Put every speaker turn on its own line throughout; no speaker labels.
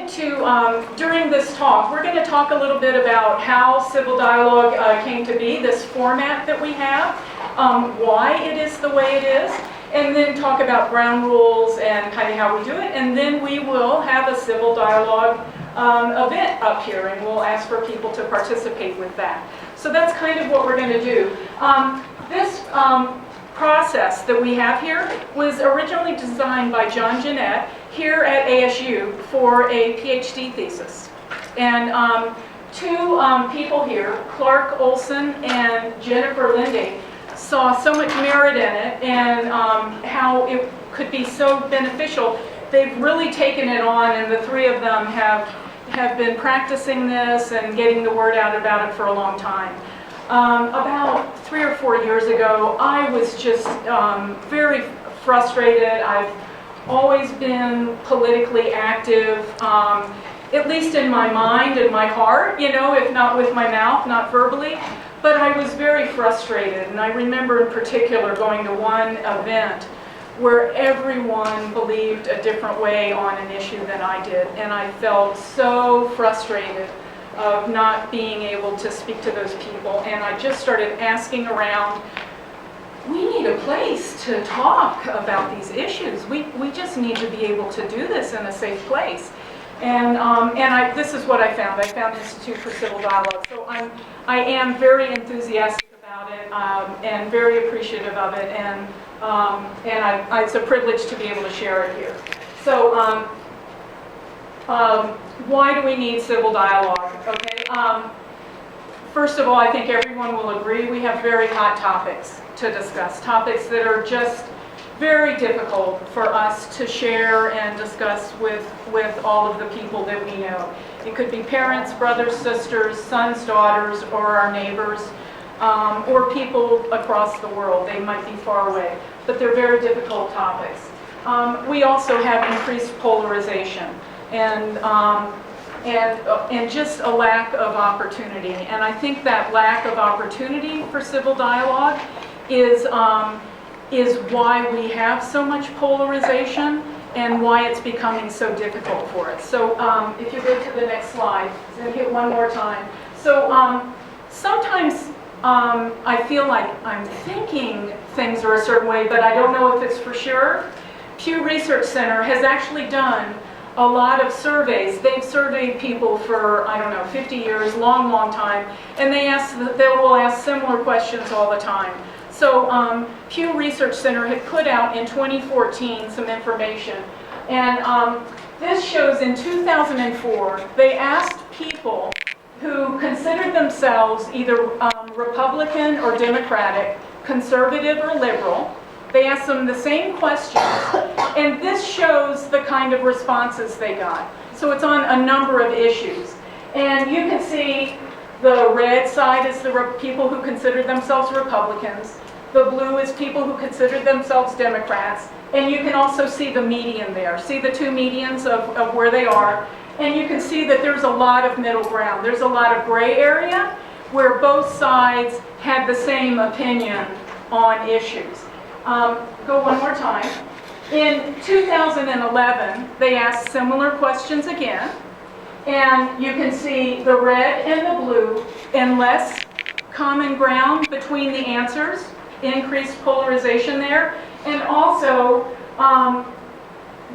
wanted to, during this talk, we're going to talk a little bit about how civil dialogue came to be, this format that we have, why it is the way it is, and then talk about ground rules and kind of how we do it, and then we will have a civil dialogue event up here, and we'll ask for people to participate with that. So that's kind of what we're going to do. This process that we have here was originally designed by John Jeanette here at ASU for a PhD thesis. And two people here, Clark Olson and Jennifer Lindy, saw so much merit in it and how it could be so beneficial. They've really taken it on, and the three of them have been practicing this and getting the word out about it for a long time. About 3 or 4 years ago, I was just very frustrated. I've always been politically active, at least in my mind and my heart, you know, if not with my mouth, not verbally. But I was very frustrated, and I remember in particular going to one event where everyone believed a different way on an issue than I did, and I felt so frustrated of not being able to speak to those people, and I just started asking around. We need a place to talk about these issues. We just need to be able to do this in a safe place. And this is what I found. I found Institute for Civil Dialogue. So I am very enthusiastic about it and very appreciative of it, and it's a privilege to be able to share it here. So why do we need civil dialogue? Okay. First of all, I think everyone will agree we have very hot topics to discuss, topics that are just very difficult for us to share and discuss with all of the people that we know. It could be parents, brothers, sisters, sons, daughters, or our neighbors, or people across the world. They might be far away, but they're very difficult topics. We also have increased polarization and just a lack of opportunity. And I think that lack of opportunity for civil dialogue is why we have so much polarization and why it's becoming so difficult for us. So if you go to the next slide, and hit one more time. So sometimes I feel like I'm thinking things are a certain way, but I don't know if it's for sure. Pew Research Center has actually done a lot of surveys. They've surveyed people for, I don't know, 50 years, long time, and they will ask similar questions all the time. So Pew Research Center had put out in 2014 some information, and this shows in 2004 they asked people who considered themselves either Republican or Democratic, conservative or liberal. They asked them the same questions, and this shows the kind of responses they got. So it's on a number of issues, and you can see the red side is the people who considered themselves Republicans. The blue is people who considered themselves Democrats. And you can also see the median there. See the two medians of where they are. And you can see that there's a lot of middle ground. There's a lot of gray area where both sides had the same opinion on issues. Go one more time. In 2011, they asked similar questions again. And you can see the red and the blue, and less common ground between the answers, increased polarization there, and also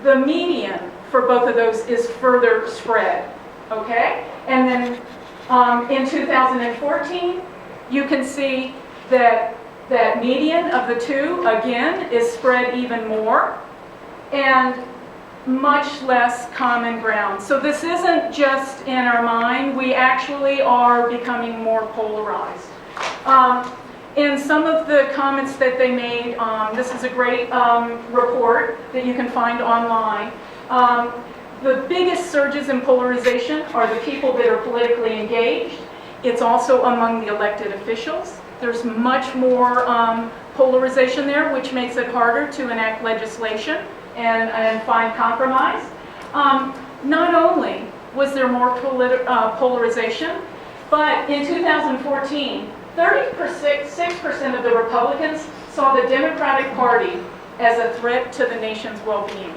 the median for both of those is further spread, okay? And then in 2014, you can see that that median of the two, again, is spread even more, and much less common ground. So this isn't just in our mind, we actually are becoming more polarized. In some of the comments that they made, this is a great report that you can find online. The biggest surges in polarization are the people that are politically engaged. It's also among the elected officials. There's much more polarization there, which makes it harder to enact legislation and find compromise. Not only was there more polarization, but in 2014, 36% of the Republicans saw the Democratic Party as a threat to the nation's well-being.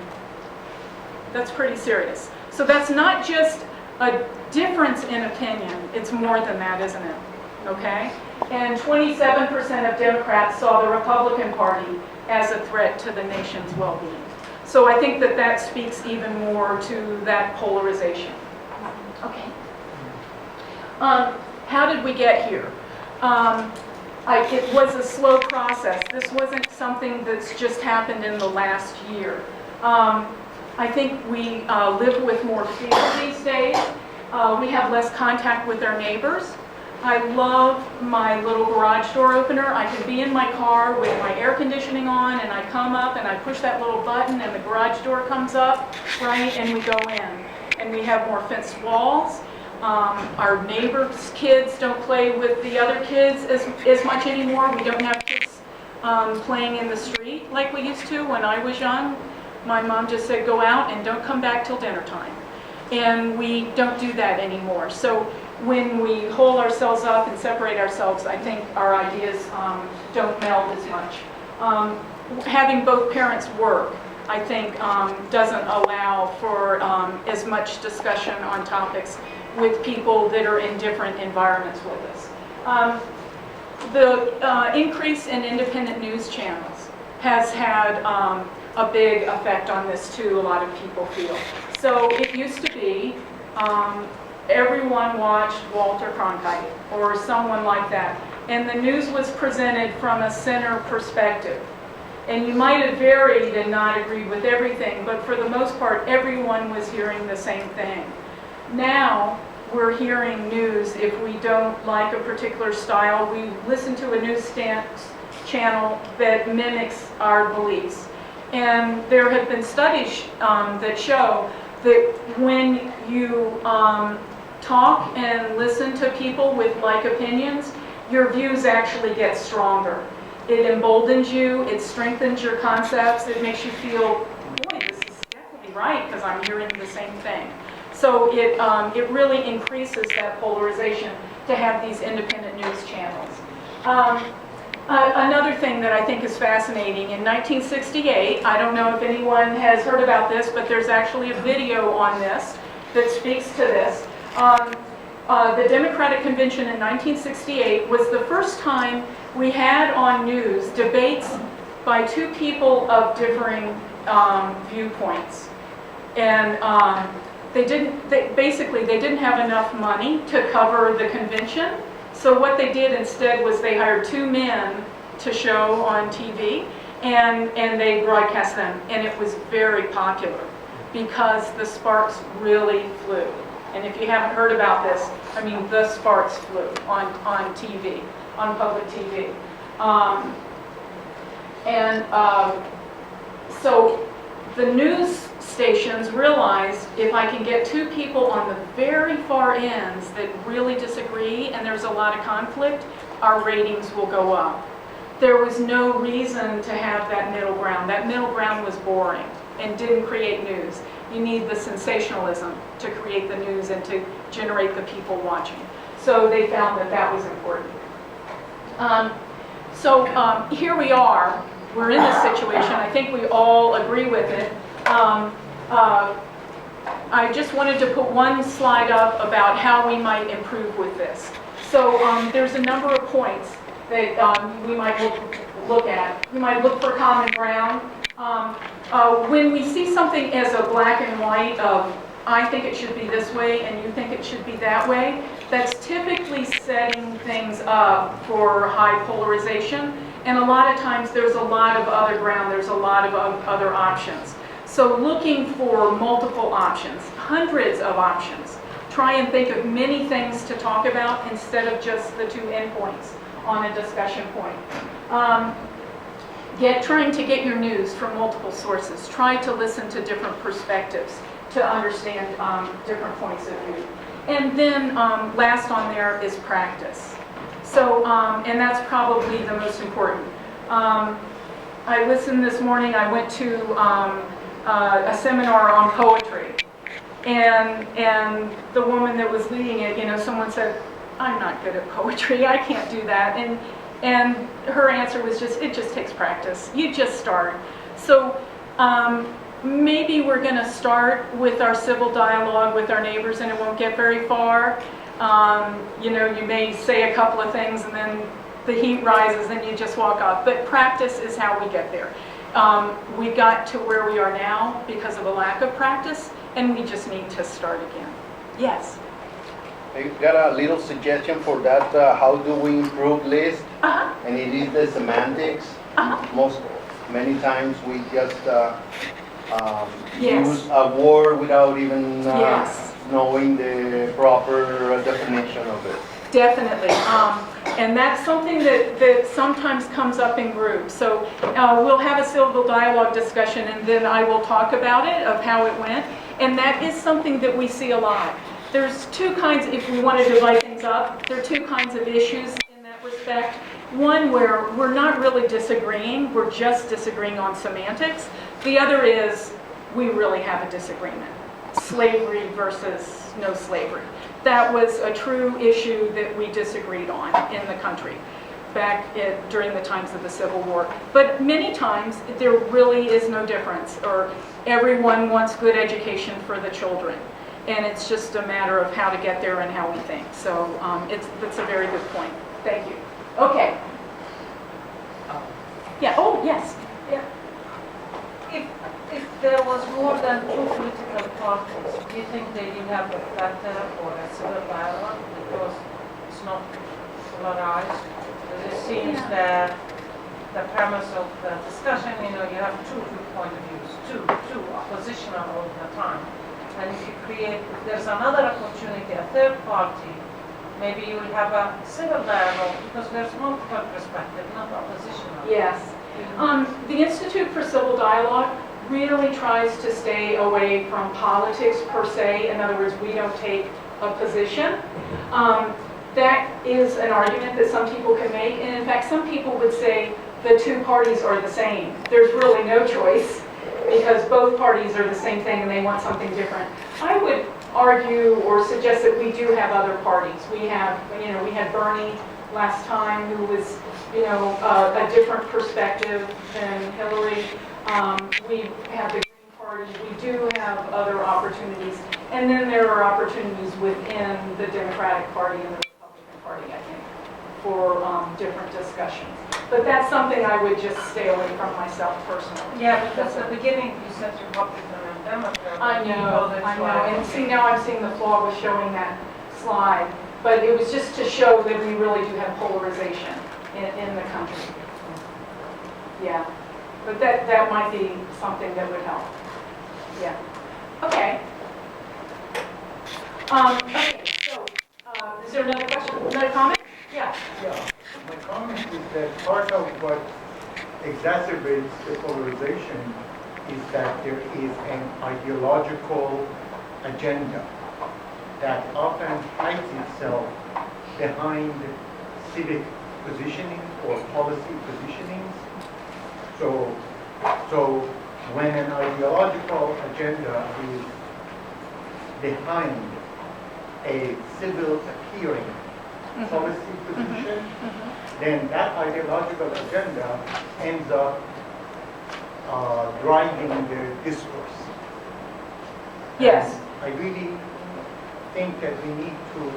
That's pretty serious. So that's not just a difference in opinion, it's more than that, isn't it? Okay? And 27% of Democrats saw the Republican Party as a threat to the nation's well-being. So I think that that speaks even more to that polarization. Okay. How did we get here? It was a slow process. This wasn't something that's just happened in the last year. I think we live with more fear these days. We have less contact with our neighbors. I love my little garage door opener. I can be in my car with my air conditioning on, and I come up and I push that little button and the garage door comes up, right, and we go in. And we have more fenced walls. Our neighbors' kids don't play with the other kids as much anymore. We don't have kids playing in the street like we used to when I was young. My mom just said, go out and don't come back till dinner time. And we don't do that anymore. So when we hole ourselves up and separate ourselves, I think our ideas don't meld as much. Having both parents work, I think, doesn't allow for as much discussion on topics with people that are in different environments with us. The increase in independent news channels has had a big effect on this too, a lot of people feel. So it used to be everyone watched Walter Cronkite or someone like that, and the news was presented from a center perspective. And you might have varied and not agreed with everything, but for the most part, everyone was hearing the same thing. Now, we're hearing news. If we don't like a particular style, we listen to a news channel that mimics our beliefs. And there have been studies that show that when you talk and listen to people with like opinions, your views actually get stronger. It emboldens you, it strengthens your concepts, it makes you feel, boy, this is definitely right because I'm hearing the same thing. So it really increases that polarization to have these independent news channels. Another thing that I think is fascinating, in 1968, I don't know if anyone has heard about this, but there's actually a video on this that speaks to this. The Democratic Convention in 1968 was the first time we had on news debates by two people of differing viewpoints. And they didn't have enough money to cover the convention. So what they did instead was they hired two men to show on TV, and they broadcast them. And it was very popular because the sparks really flew. And if you haven't heard about this, I mean, the sparks flew on TV, on public TV. So the news stations realized if I can get two people on the very far ends that really disagree and there's a lot of conflict, our ratings will go up. There was no reason to have that middle ground. That middle ground was boring and didn't create news. You need the sensationalism to create the news and to generate the people watching. So they found that that was important. Here we are. We're in this situation. I think we all agree with it. I just wanted to put one slide up about how we might improve with this. So there's a number of points that we might look at. We might look for common ground. When we see something as a black and white of, I think it should be this way and you think it should be that way, that's typically setting things up for high polarization. And a lot of times there's a lot of other ground, there's a lot of other options. So looking for multiple options, hundreds of options. Try and think of many things to talk about instead of just the two endpoints on a discussion point. Trying to get your news from multiple sources. Try to listen to different perspectives to understand different points of view. And then last on there is practice. So, and that's probably the most important. I listened this morning, I went to a seminar on poetry. And the woman that was leading it, someone said, I'm not good at poetry, I can't do that. And her answer was it just takes practice. You just start. So maybe we're going to start with our civil dialogue with our neighbors and it won't get very far. You know, you may say a couple of things and then the heat rises and you just walk off. But practice is how we get there. We got to where we are now because of a lack of practice, and we just need to start again. Yes?
I got a little suggestion for that. How do we improve list? And it is the semantics. Many times we just
Yes.
use a word without even
Yes.
knowing the proper definition of it.
Definitely. And that's something that sometimes comes up in groups. So we'll have a civil dialogue discussion and then I will talk about it, of how it went. And that is something that we see a lot. There's two kinds, if we want to divide things up, there are two kinds of issues in that respect. One where we're not really disagreeing, we're just disagreeing on semantics. The other is we really have a disagreement. Slavery versus no slavery. That was a true issue that we disagreed on in the country back during the times of the Civil War. But many times there really is no difference, or everyone wants good education for the children. And it's just a matter of how to get there and how we think. So that's a very good point. Thank you. Okay. Yeah, oh, yes. Yeah.
If there was more than two political parties, do you think they will have a better or a civil dialogue because it's not polarized? It seems that the premise of the discussion, you know, you have two point of views, two oppositional all the time. And if you create, if there's another opportunity, a third party, maybe you will have a civil dialogue because there's multiple perspectives, not oppositional.
Yes. The Institute for Civil Dialogue really tries to stay away from politics per se. In other words, we don't take a position. That is an argument that some people can make. And in fact, some people would say the two parties are the same. There's really no choice because both parties are the same thing and they want something different. I would argue or suggest that we do have other parties. We have, you know, we had Bernie last time who was, you know, a different perspective than Hillary. We have the Green Party. We do have other opportunities. And then there are opportunities within the Democratic Party and the Republican Party, I think, for different discussions. But that's something I would just stay away from myself personally.
Yeah, because at the beginning you said Republican and Democrat.
I know. And see, now I'm seeing the flaw with showing that slide. But it was just to show that we really do have polarization in the country. Yeah. But that might be something that would help. Yeah. Okay. Okay, so, is there another question? Another comment? Yeah.
Yeah. My comment is that part of what exacerbates the polarization is that there is an ideological agenda that often hides itself behind civic positioning or policy positionings. So when an ideological agenda is behind a civil appearing policy position, then that ideological agenda ends up driving the discourse.
Yes.
And I really think that we need to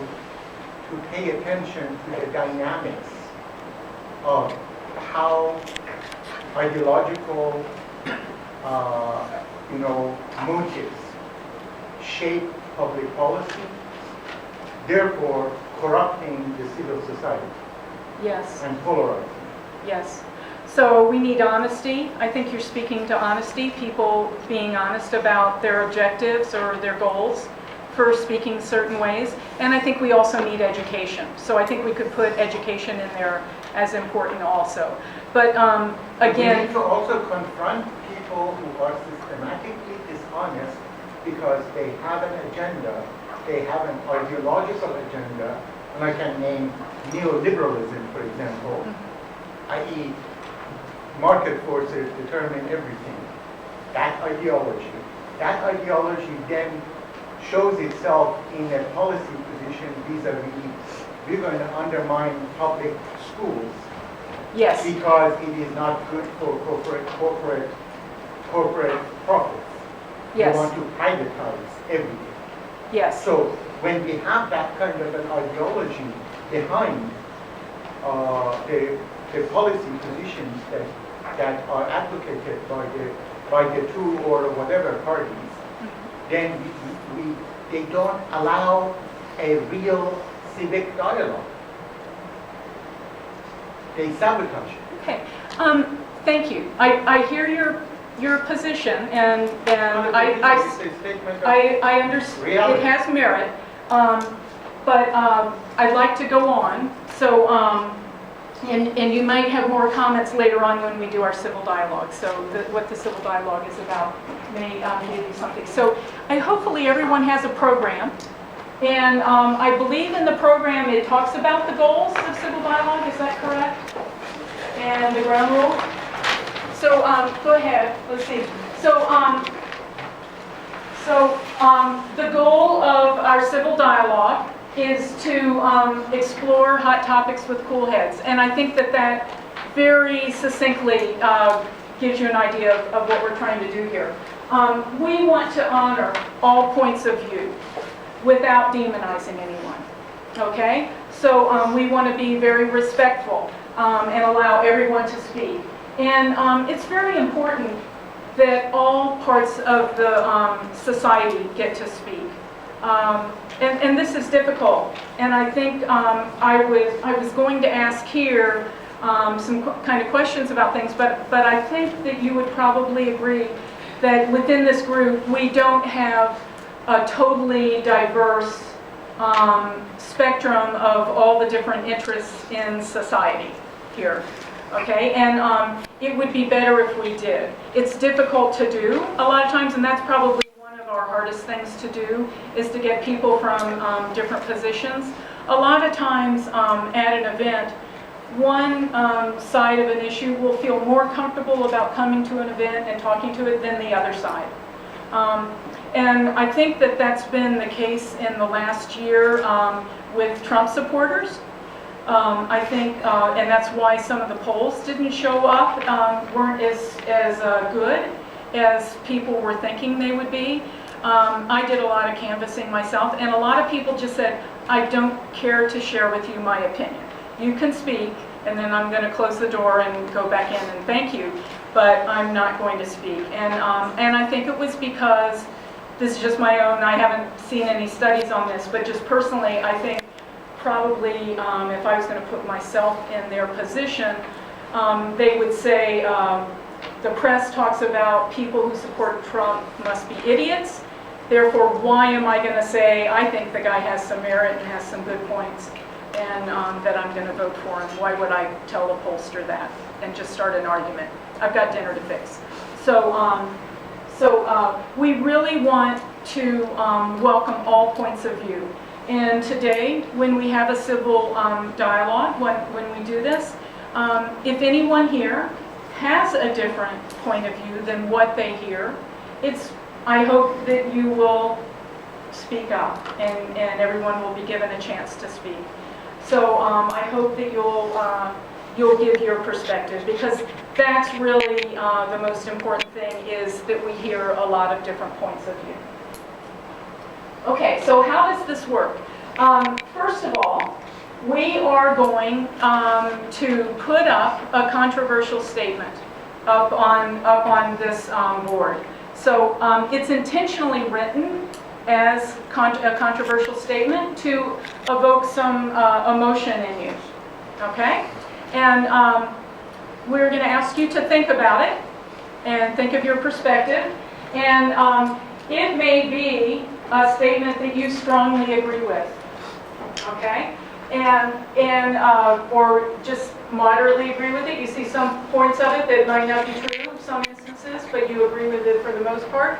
pay attention to the dynamics of how ideological, motives shape public policy, therefore corrupting the civil society
Yes.
and polarizing.
Yes. So we need honesty. I think you're speaking to honesty, people being honest about their objectives or their goals for speaking certain ways. And I think we also need education. So I think we could put education in there as important also. But
We
again,
need to also confront people who are systematically dishonest because they have an agenda, they have an ideological agenda, and I can name neoliberalism, for example, i.e. market forces determine everything. That ideology then shows itself in a policy position vis-a-vis, we're going to undermine public schools
yes.
because it is not good for corporate profits.
Yes.
They want to privatize everything.
Yes.
So when we have that kind of an ideology behind the policy positions that are advocated by the two or whatever parties, then they don't allow a real civic dialogue. They sabotage it.
Okay. Thank you. I hear your position, and
It's a statement of
I understand
reality.
it has merit, but I'd like to go on. So, and you might have more comments later on when we do our civil dialogue. So, what the civil dialogue is about may give you something. So, hopefully everyone has a program, and I believe in the program it talks about the goals of civil dialogue. Is that correct? And the ground rules. So, go ahead. Let's see. So, the goal of our civil dialogue is to explore hot topics with cool heads. And I think that very succinctly gives you an idea of what we're trying to do here. We want to honor all points of view without demonizing anyone. Okay? So we want to be very respectful and allow everyone to speak. And it's very important that all parts of the society get to speak. And this is difficult. And I think I was going to ask here some kind of questions about things, but I think that you would probably agree that within this group we don't have a totally diverse spectrum of all the different interests in society here. Okay, and it would be better if we did. It's difficult to do a lot of times, and that's probably one of our hardest things to do, is to get people from different positions. A lot of times at an event, one side of an issue will feel more comfortable about coming to an event and talking to it than the other side. And I think that that's been the case in the last year with Trump supporters. I think, and that's why some of the polls didn't show up, weren't as good as people were thinking they would be. I did a lot of canvassing myself, and a lot of people just said, I don't care to share with you my opinion. You can speak, and then I'm going to close the door and go back in and thank you, but I'm not going to speak. And I think it was because, this is just my own, I haven't seen any studies on this, but just personally, I think probably if I was going to put myself in their position, they would say the press talks about people who support Trump must be idiots. Therefore, why am I going to say I think the guy has some merit and has some good points and that I'm going to vote for him? Why would I tell the pollster that and just start an argument? I've got dinner to fix. So we really want to welcome all points of view. And today, when we have a civil dialogue, when we do this, if anyone here has a different point of view than what they hear, I hope that you will speak up and everyone will be given a chance to speak. So I hope that you'll give your perspective, because that's really the most important thing, is that we hear a lot of different points of view. Okay, so how does this work? First of all, we are going to put up a controversial statement up on this board. So it's intentionally written as a controversial statement to evoke some emotion in you. Okay? And we're going to ask you to think about it and think of your perspective. And it may be a statement that you strongly agree with, okay? And or just moderately agree with it. You see some points of it that might not be true in some instances, but you agree with it for the most part.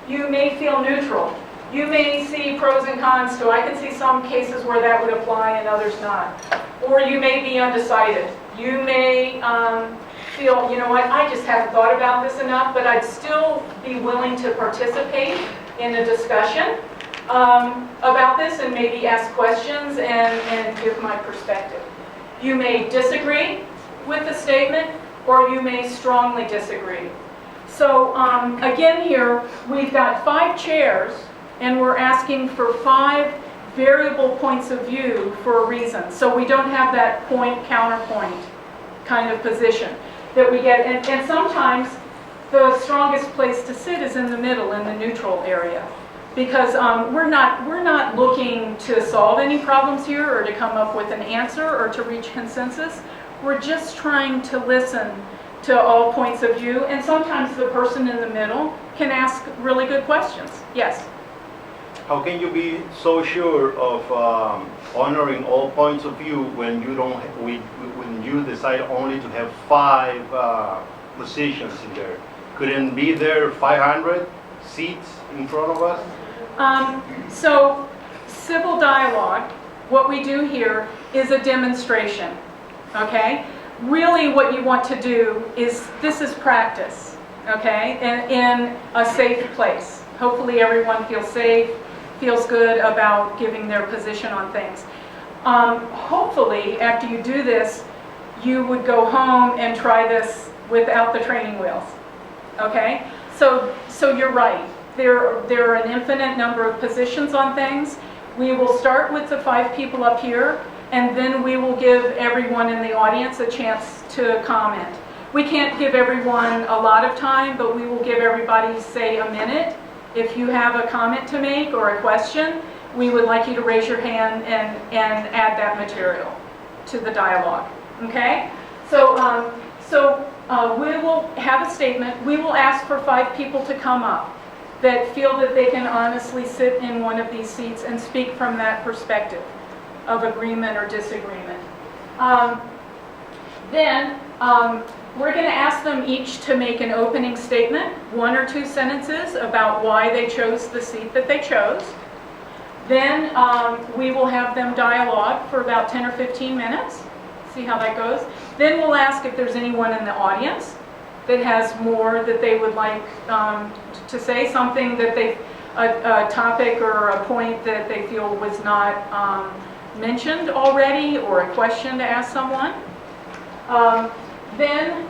You may feel neutral. You may see pros and cons, so I can see some cases where that would apply and others not. Or you may be undecided. You may feel, you know what, I just haven't thought about this enough, but I'd still be willing to participate in a discussion about this and maybe ask questions and give my perspective. You may disagree with the statement, or you may strongly disagree. So again here, we've got 5 chairs, and we're asking for 5 variable points of view for a reason. So we don't have that point, counterpoint kind of position that we get. And sometimes the strongest place to sit is in the middle, in the neutral area. Because we're not looking to solve any problems here or to come up with an answer or to reach consensus. We're just trying to listen to all points of view, and sometimes the person in the middle can ask really good questions. Yes?
How can you be so sure of honoring all points of view when you don't, when you decide only to have 5 positions in there? Couldn't be there 500 seats in front of us?
So civil dialogue, what we do here is a demonstration, okay? Really what you want to do is, this is practice, okay? In a safe place. Hopefully everyone feels safe, feels good about giving their position on things. Hopefully after you do this, you would go home and try this without the training wheels, okay? So you're right. There are an infinite number of positions on things. We will start with the 5 people up here, and then we will give everyone in the audience a chance to comment. We can't give everyone a lot of time, but we will give everybody, say, a minute. If you have a comment to make or a question, we would like you to raise your hand and add that material to the dialogue, okay? So we will have a statement. We will ask for 5 people to come up that feel that they can honestly sit in one of these seats and speak from that perspective of agreement or disagreement. Then we're going to ask them each to make an opening statement, 1 or 2 sentences about why they chose the seat that they chose. Then we will have them dialogue for about 10 or 15 minutes, see how that goes. Then we'll ask if there's anyone in the audience that has more that they would like to say, something that a topic or a point that they feel was not mentioned already, or a question to ask someone. Then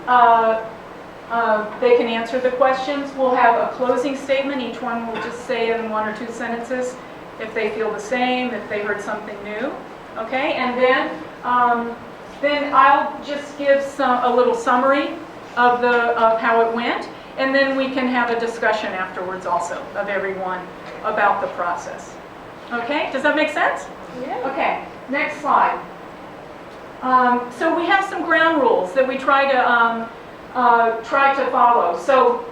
they can answer the questions. We'll have a closing statement. Each one will just say in 1 or 2 sentences if they feel the same, if they heard something new. Okay, and then I'll just give a little summary of how it went, and then we can have a discussion afterwards also of everyone about the process. Okay, does that make sense?
Yeah.
Okay, next slide. So we have some ground rules that we try to follow. So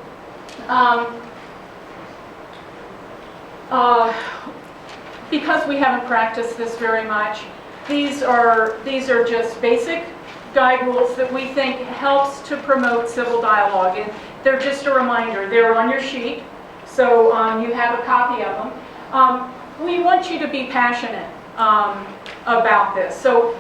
because we haven't practiced this very much, these are just basic guide rules that we think helps to promote civil dialogue. And they're just a reminder. They're on your sheet, so you have a copy of them. We want you to be passionate about this. So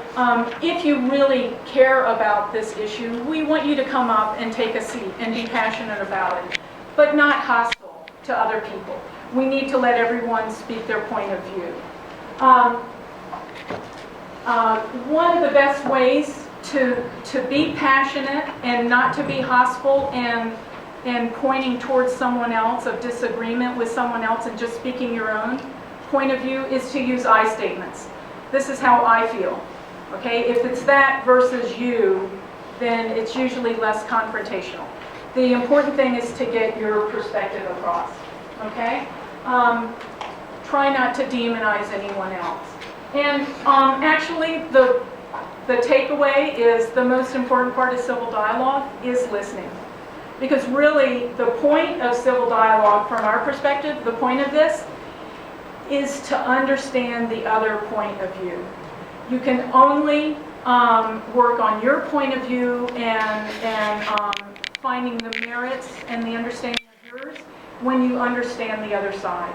if you really care about this issue, we want you to come up and take a seat and be passionate about it, but not hostile to other people. We need to let everyone speak their point of view. One of the best ways to be passionate and not to be hostile and pointing towards someone else, of disagreement with someone else and just speaking your own point of view, is to use I statements. This is how I feel. Okay, if it's that versus you, then it's usually less confrontational. The important thing is to get your perspective across. Okay, try not to demonize anyone else. And actually, the takeaway is the most important part of civil dialogue is listening. Because really, the point of civil dialogue from our perspective, the point of this, is to understand the other point of view. You can only work on your point of view and finding the merits and the understanding of yours when you understand the other side.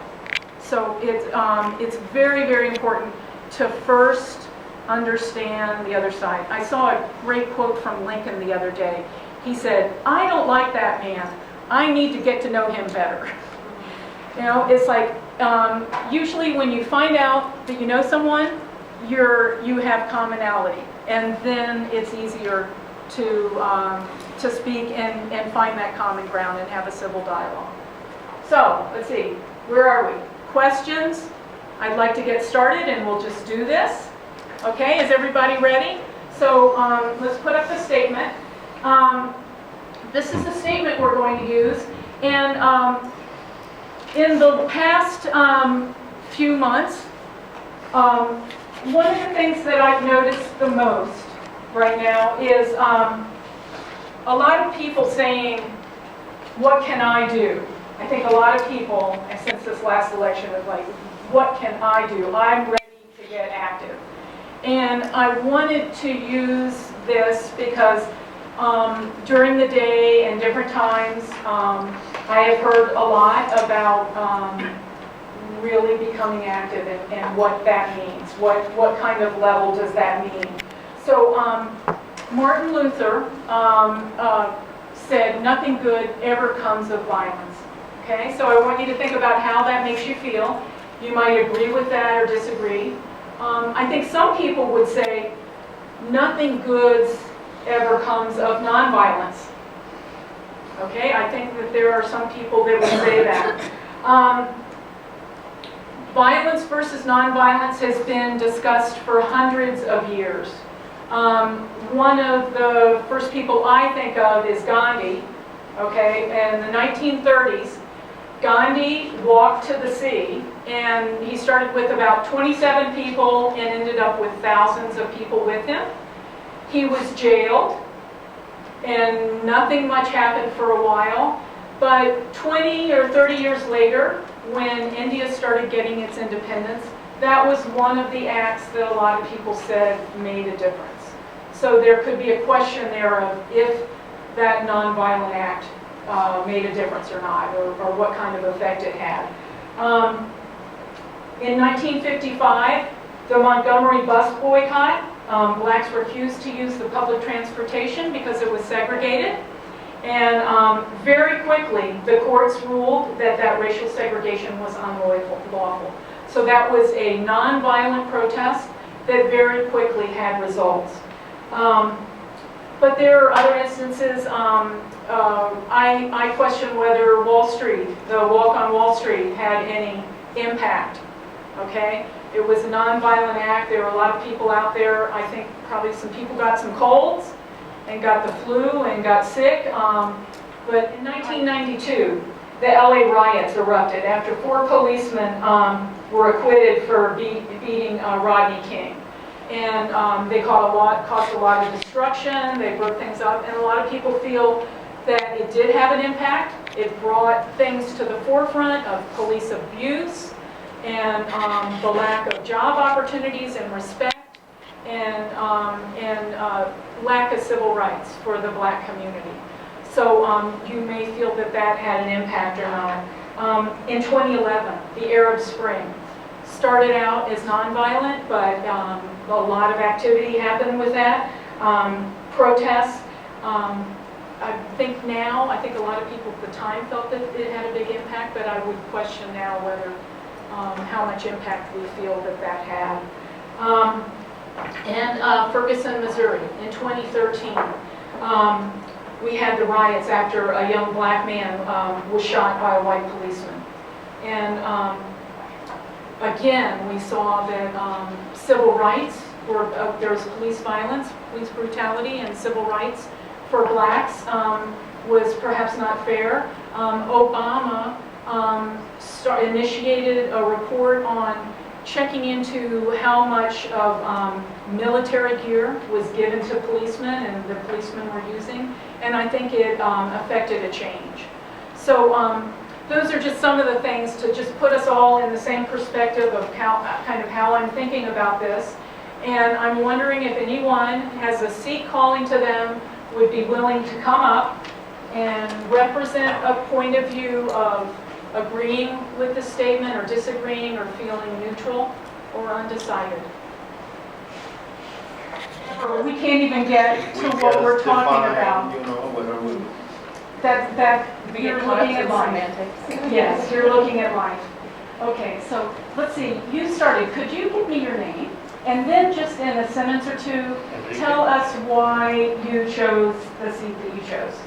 So it's very, very important to first understand the other side. I saw a great quote from Lincoln the other day. He said, "I don't like that man. I need to get to know him better." You know, it's like usually when you find out that you know someone, you have commonality, and then it's easier to to speak and find that common ground and have a civil dialogue. So, let's see, where are we? Questions? I'd like to get started and we'll just do this. Okay, is everybody ready? So let's put up the statement. This is the statement we're going to use. And in the past few months, one of the things that I've noticed the most right now is a lot of people saying, what can I do? I think a lot of people, since this last election, are like, what can I do? I'm ready to get active. And I wanted to use this because during the day and different times, I have heard a lot about really becoming active and what that means. What kind of level does that mean? So Martin Luther said, nothing good ever comes of violence. Okay, so I want you to think about how that makes you feel. You might agree with that or disagree. I think some people would say, nothing good ever comes of nonviolence. Okay, I think that there are some people that would say that. Violence versus nonviolence has been discussed for hundreds of years. One of the first people I think of is Gandhi. Okay, in the 1930s, Gandhi walked to the sea, and he started with about 27 people and ended up with thousands of people with him. He was jailed, and nothing much happened for a while. But 20 or 30 years later, when India started getting its independence, that was one of the acts that a lot of people said made a difference. So there could be a question there of if that nonviolent act made a difference or not, or what kind of effect it had. In 1955, the Montgomery bus boycott, blacks refused to use the public transportation because it was segregated. And very quickly, the courts ruled that that racial segregation was unlawful. So that was a nonviolent protest that very quickly had results. But there are other instances. I question whether Wall Street, the Walk on Wall Street, had any impact. Okay, it was a nonviolent act. There were a lot of people out there. I think probably some people got some colds and got the flu and got sick. But in 1992, the LA riots erupted after 4 policemen were acquitted for beating Rodney King. And they caused a lot of destruction, they broke things up, and a lot of people feel that it did have an impact. It brought things to the forefront of police abuse and the lack of job opportunities and respect and lack of civil rights for the black community. So you may feel that that had an impact or not. In 2011, the Arab Spring started out as nonviolent, but a lot of activity happened with that. Protests. I think a lot of people at the time felt that it had a big impact, but I would question now whether how much impact we feel that that had. And Ferguson, Missouri, in 2013, we had the riots after a young black man was shot by a white policeman. And again, we saw that civil rights, there was police violence, police brutality, and civil rights for blacks was perhaps not fair. Obama initiated a report on checking into how much of military gear was given to policemen and the policemen were using, and I think it affected a change. So those are just some of the things to just put us all in the same perspective of how I'm thinking about this. And I'm wondering if anyone has a seat calling to them, would be willing to come up and represent a point of view of agreeing with the statement or disagreeing or feeling neutral or undecided. We can't even get to what we're talking about.
You know, whether we
That you're looking at life. Yes, you're looking at life. Okay, so let's see. You started. Could you give me your name And then just in a sentence or two, tell us why you chose the seat that you chose.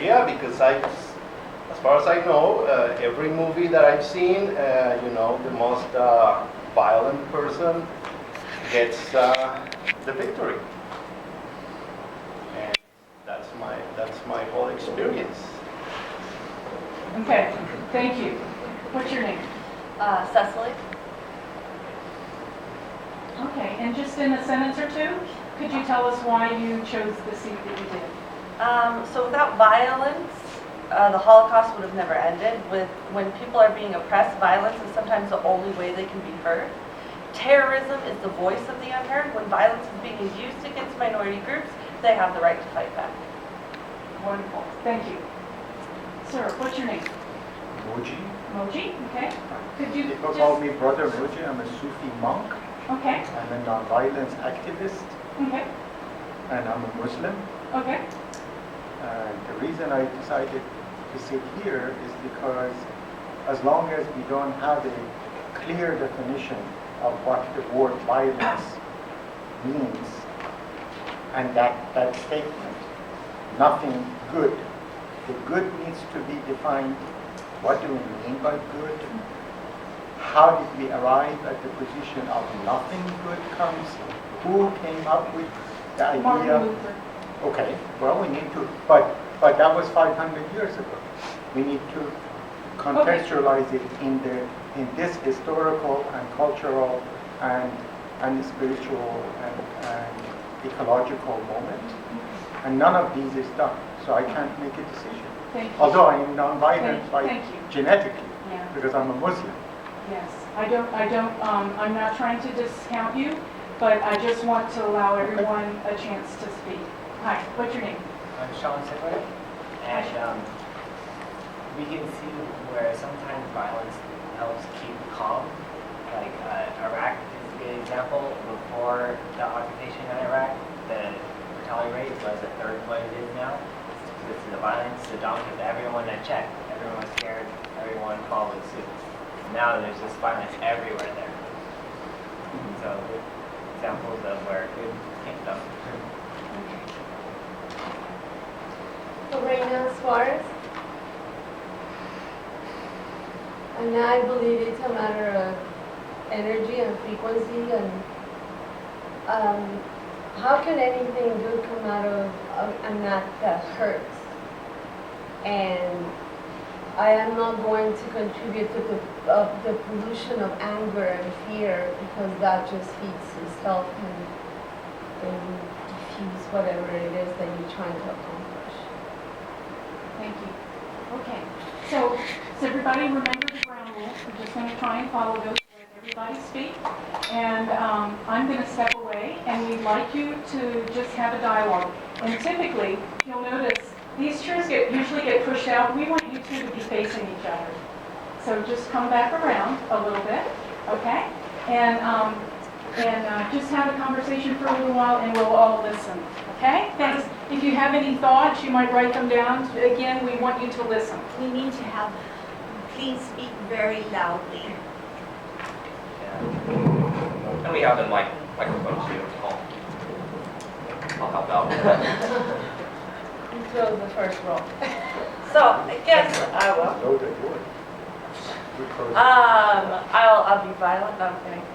Yeah, because as far as I know, every movie that I've seen, the most violent person gets the victory. And that's my whole experience.
Okay, thank you. What's your name?
Cecily?
Okay, and just in a sentence or two, could you tell us why you chose the seat that you did?
So without violence, the Holocaust would have never ended. When people are being oppressed, violence is sometimes the only way they can be heard. Terrorism is the voice of the unheard. When violence is being used against minority groups, they have the right to fight back.
Wonderful, thank you. Sir, what's your name?
Moji.
Moji, okay. Could you
People
just...
call me Brother Moji. I'm a Sufi monk.
Okay,
I'm a non-violence activist,
okay,
and I'm a Muslim.
okay.
The reason I decided to sit here is because as long as we don't have a clear definition of what the word violence means, and that statement, nothing good. The good needs to be defined. What do we mean by good? How did we arrive at the position of nothing good comes? Who came up with the idea?
Martin Luther.
Okay, well, we need to, but that was 500 years ago. We need to contextualize it in this historical and cultural and spiritual and ecological moment. And none of these is done, so I can't make a decision.
Thank you.
Although I am non-violent
Thank you.
genetically,
Yeah.
because I'm a Muslim.
Yes, I'm not trying to discount you, but I just want to allow everyone a chance to speak. Hi, what's your name?
I'm Sean Sigler, and we can see where sometimes violence helps keep calm. Like Iraq is a good example. Before the occupation in Iraq, the mortality rate was a third of what it is now. Because of the violence, Saddam kept everyone in check. Everyone was scared. Everyone followed suit. Now there's just violence everywhere there. So examples of where good came from.
Lorena Suarez. And I believe it's a matter of energy and frequency, and how can anything good come out of an act that hurts? And I am not going to contribute to the pollution of anger and fear, because that just feeds itself and diffuse whatever it is that you're trying to accomplish.
Thank you. Okay, so everybody remember the ground rules. We're just going to try and follow those, let everybody speak. And I'm going to step away, and we'd like you to just have a dialogue. And typically, you'll notice these chairs usually get pushed out. We want you two to be facing each other. So just come back around a little bit, okay? And just have a conversation for a little while, and we'll all listen, okay? Thanks. If you have any thoughts, you might write them down. Again, we want you to listen.
We need to have, please speak very loudly.
Yeah. And we have the microphones too. I'll help out.
You close the first row.
So I guess I will.
No, they would.
I'll be violent. No, I'm kidding.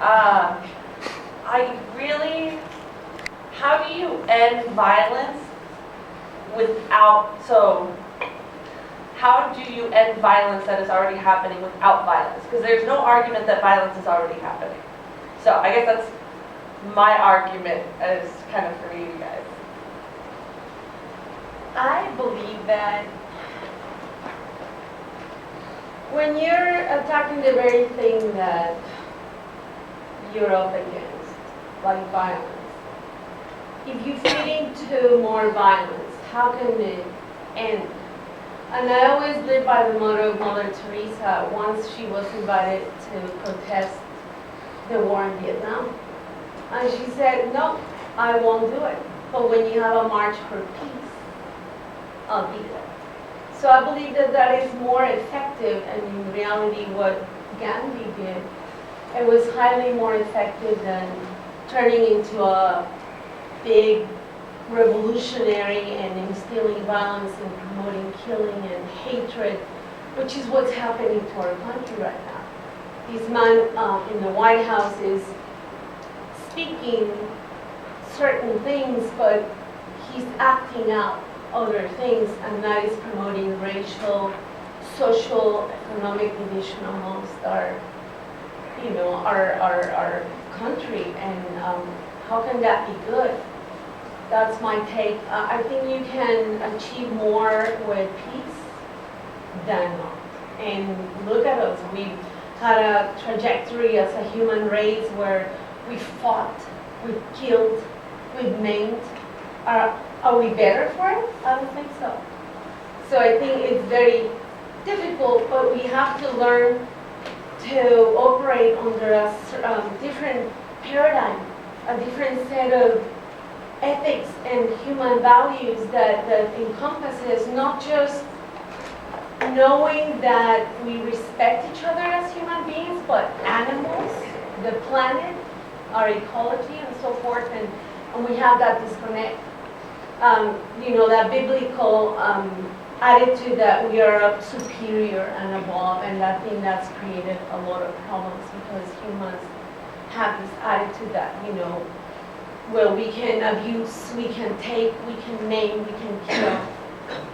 How do you end violence how do you end violence that is already happening without violence? Because there's no argument that violence is already happening. So I guess that's my argument as kind of for you guys.
I believe that when you're attacking the very thing that you're up against, like violence, if you feed into more violence, how can it end? And I always live by the motto of Mother Teresa once she was invited to protest the war in Vietnam. And she said, no, I won't do it. But when you have a march for peace, I'll be there. So I believe that that is more effective, and in reality what Gandhi did it was highly more effective than turning into a big revolutionary and instilling violence and promoting killing and hatred, which is what's happening to our country right now. This man in the White House is speaking certain things, but he's acting out other things, and that is promoting racial, social, economic division amongst our, our country. And how can that be good? That's my take. I think you can achieve more with peace than not. And look at us. We've had a trajectory as a human race where we fought, we've killed, we've maimed. Are we better for it? I don't think so. So I think it's very difficult, but we have to learn to operate under a different paradigm, a different set of ethics and human values that encompasses not just knowing that we respect each other as human beings, but animals, the planet, our ecology, and so forth, and we have that disconnect. That biblical attitude that we are superior and above, and I think that's created a lot of problems because humans have this attitude that, well, we can abuse, we can take, we can name, we can kill,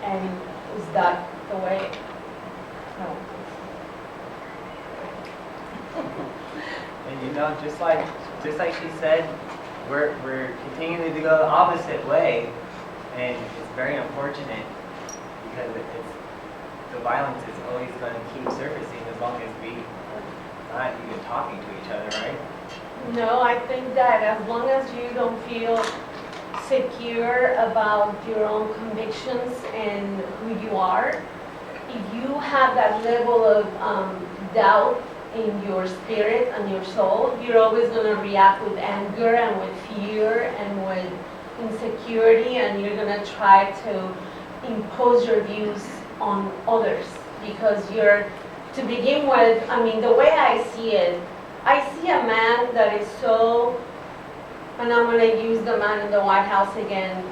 and is that the way? No.
And just like she said, we're continuing to go the opposite way, and it's very unfortunate because the violence is always going to keep surfacing as long as we are not even talking to each other, right?
No, I think that as long as you don't feel secure about your own convictions and who you are, if you have that level of doubt in your spirit and your soul, you're always going to react with anger and with fear and with insecurity, and you're going to try to impose your views on others because to begin with, the way I see it, I see a man that is so, and I'm going to use the man in the White House again,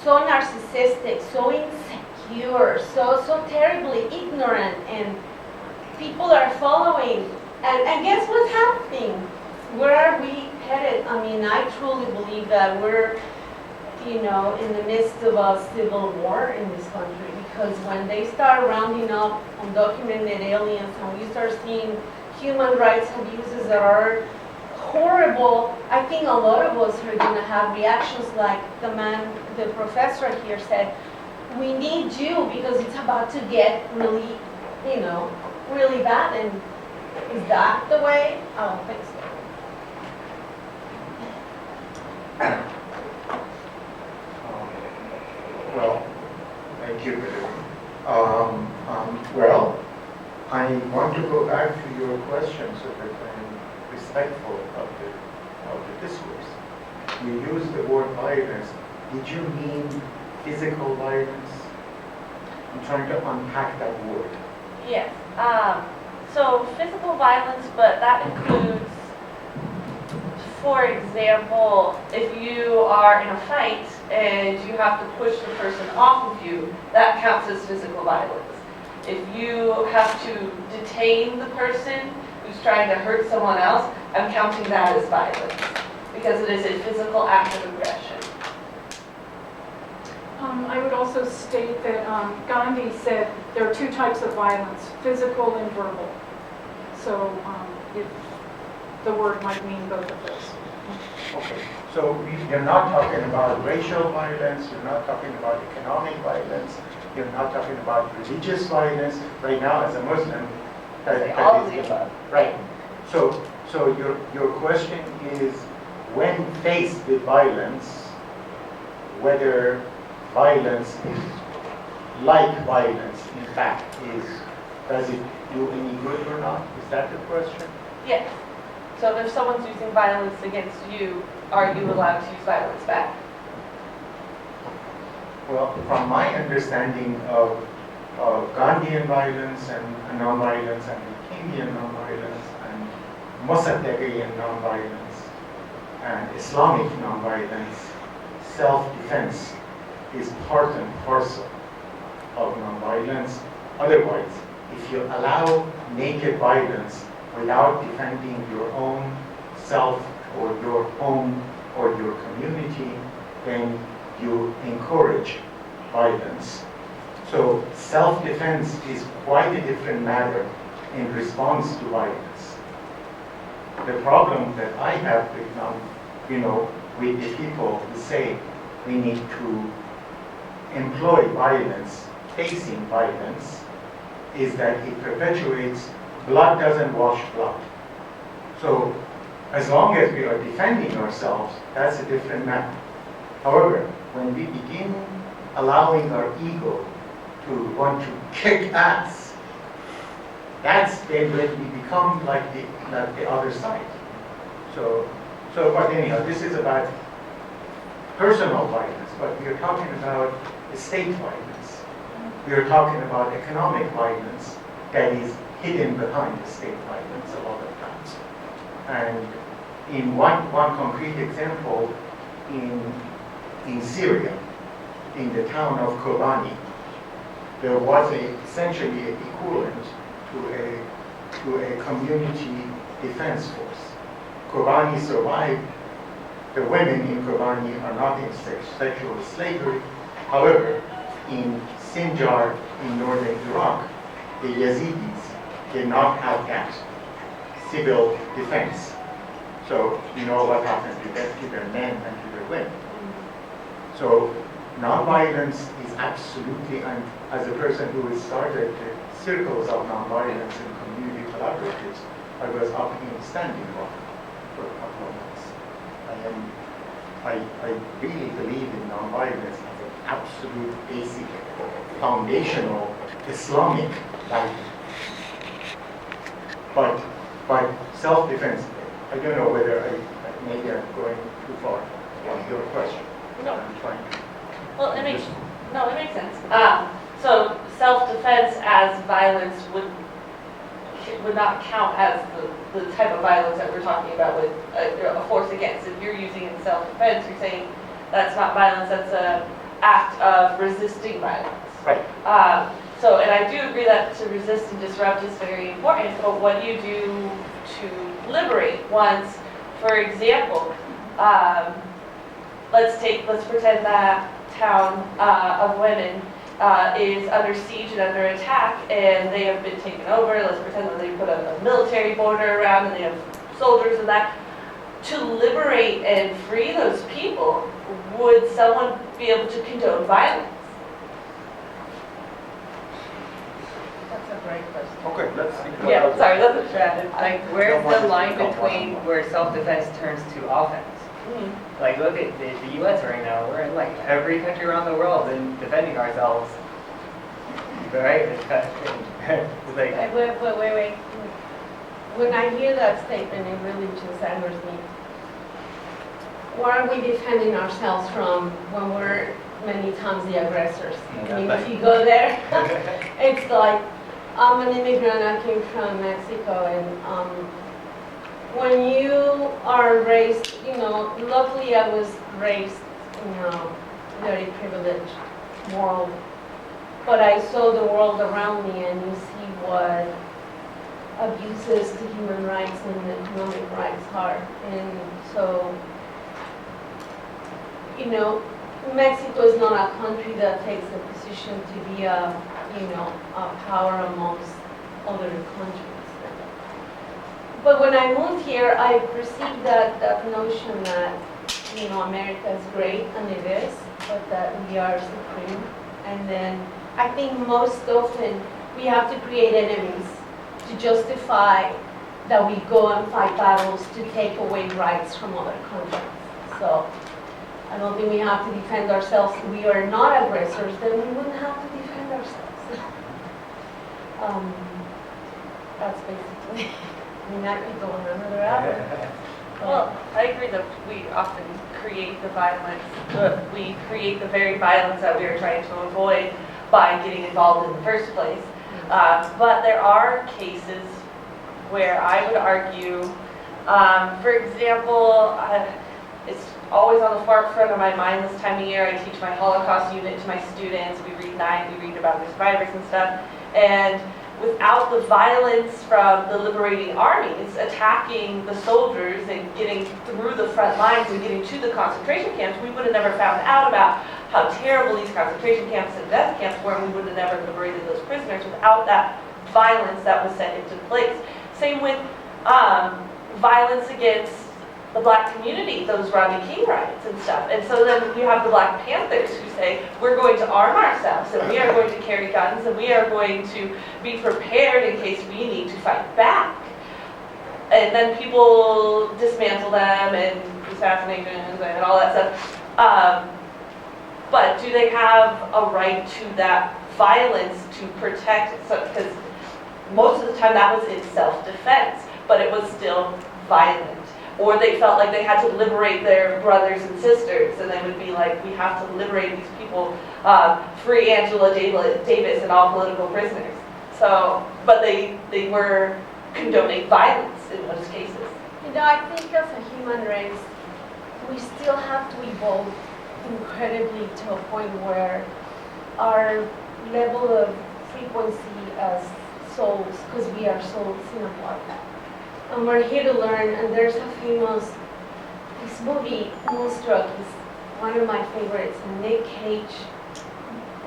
so narcissistic, so insecure, so terribly ignorant, and people are following. And guess what's happening? Where are we headed? I truly believe that we're, in the midst of a civil war in this country, because when they start rounding up undocumented aliens and we start seeing human rights abuses that are horrible, I think a lot of us are going to have reactions like the professor here said, we need you because it's about to get really, really bad. And is that the way? I don't think so.
Well, thank you. Well, I want to go back to your question so that I'm respectful of the discourse. You used the word violence. Did you mean physical violence? I'm trying to unpack that word.
Yes. So physical violence, but that includes, for example, if you are in a fight and you have to push the person off of you, that counts as physical violence. If you have to detain the person who's trying to hurt someone else, I'm counting that as violence because it is a physical act of aggression.
I would also state that Gandhi said there are two types of violence, physical and verbal. So the word might mean both of those.
Okay, so you're not talking about racial violence, you're not talking about economic violence, you're not talking about religious violence. Right now, as a Muslim,
All of the above.
right. So your question is, when faced with violence, whether violence is like violence, in fact, does it do any good or not? Is that the question?
Yes. So if someone's using violence against you, are you allowed to use violence back?
Well, from my understanding of Gandhian violence and non-violence and Kingian non-violence and Mossadegian nonviolence and Islamic nonviolence, self-defense is part and parcel of nonviolence. Otherwise, if you allow naked violence without defending your own self or your home or your community, then you encourage violence. So self-defense is quite a different matter in response to violence. The problem that I have with the people who say we need to employ violence, facing violence, is that it perpetuates blood doesn't wash blood. So as long as we are defending ourselves, that's a different matter. However, when we begin allowing our ego to want to kick ass, that's when we become like the other side. But anyhow, this is about personal violence, but we are talking about state violence. We are talking about economic violence that is hidden behind the state violence a lot of times. And in one concrete example, in Syria, in the town of Kobani, there was essentially an equivalent to a community defense force. Kobani survived. The women in Kobani are not in sexual slavery. However, in Sinjar in northern Iraq, the Yazidis did not have that civil defense. So you know what happened to their men and to their women. So nonviolence is absolutely, and as a person who has started the circles of nonviolence and community collaboratives, I was up in Standing Rock for a couple of months. I really believe in nonviolence as an absolute basic, foundational Islamic value. But self-defense, I don't know whether maybe I'm going too far on your question.
No.
I'm trying to.
Well, it makes sense. So self-defense as violence would not count as the type of violence that we're talking about with a force against. If you're using it in self-defense, you're saying that's not violence, that's an act of resisting violence.
Right.
And I do agree that to resist and disrupt is very important, but what do you do to liberate once, for example, let's pretend that town of women is under siege and under attack, and they have been taken over. Let's pretend that they put a military border around, and they have soldiers and that. To liberate and free those people, would someone be able to condone violence?
That's a great question.
Okay, let's think about
Yeah,
that.
sorry, that's a strategy.
Like, where's the line between where self-defense turns to offense? Like, look at the U.S. right now. We're in, like, every country around the world and defending ourselves. Right? It's kind of strange. It's like,
Wait. When I hear that statement, it really just angers me. Where are we defending ourselves from when we're many times the aggressors? I mean, if you go there, it's like, I'm an immigrant, I came from Mexico, and when you are raised, luckily I was raised in a very privileged world, but I saw the world around me, and you see what abuses to human rights and economic rights are. And so, Mexico is not a country that takes a position to be a power amongst other countries. But when I moved here, I perceived that notion that, America is great, and it is, but that we are supreme. And then I think most often we have to create enemies to justify that we go and fight battles to take away rights from other countries. So I don't think we have to defend ourselves. If we are not aggressors, then we wouldn't have to defend ourselves. That's basically, I could go on another avenue.
Well, I agree that we often create the violence, we create the very violence that we are trying to avoid by getting involved in the first place. But there are cases where I would argue For example, it's always on the forefront of my mind this time of year. I teach my Holocaust unit to my students. We read about the survivors and stuff. And without the violence from the liberating armies attacking the soldiers and getting through the front lines and getting to the concentration camps, we would have never found out about how terrible these concentration camps and death camps were, and we would have never liberated those prisoners without that violence that was set into place. Same with violence against the black community, those Rodney King riots and stuff. And so then you have the Black Panthers who say, we're going to arm ourselves, and we are going to carry guns, and we are going to be prepared in case we need to fight back. And then people dismantle them and assassinations and all that stuff. But do they have a right to that violence to protect? Because most of the time that was in self-defense, but it was still violent. Or they felt like they had to liberate their brothers and sisters, and they would be like, we have to liberate these people, free Angela Davis and all political prisoners. So, but they were condoning violence in most cases.
You know, I think as a human race, we still have to evolve incredibly to a point where our level of frequency as souls, because we are souls in a body. And we're here to learn, and there's a famous, this movie, Moonstruck, is one of my favorites, and Nick Cage,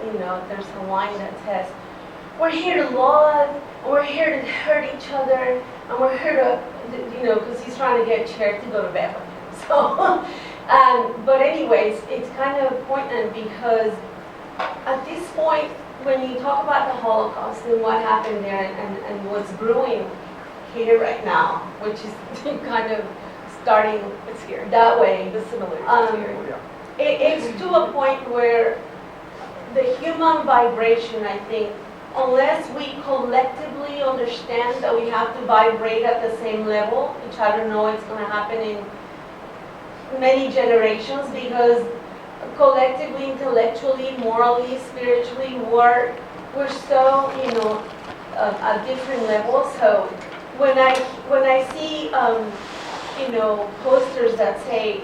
you know, there's a line that says, we're here to love, and we're here to hurt each other, and we're here to, you know, because he's trying to get Cher to go to bed with him. So, but anyways, it's kind of poignant because at this point, when you talk about the Holocaust and what happened there and what's brewing here right now, which is kind of starting that way.
The similarities.
It's to a point where the human vibration, I think, unless we collectively understand that we have to vibrate at the same level, which I don't know it's going to happen in many generations, because collectively, intellectually, morally, spiritually, we're so, you know, at different levels. So when I see, you know, posters that say,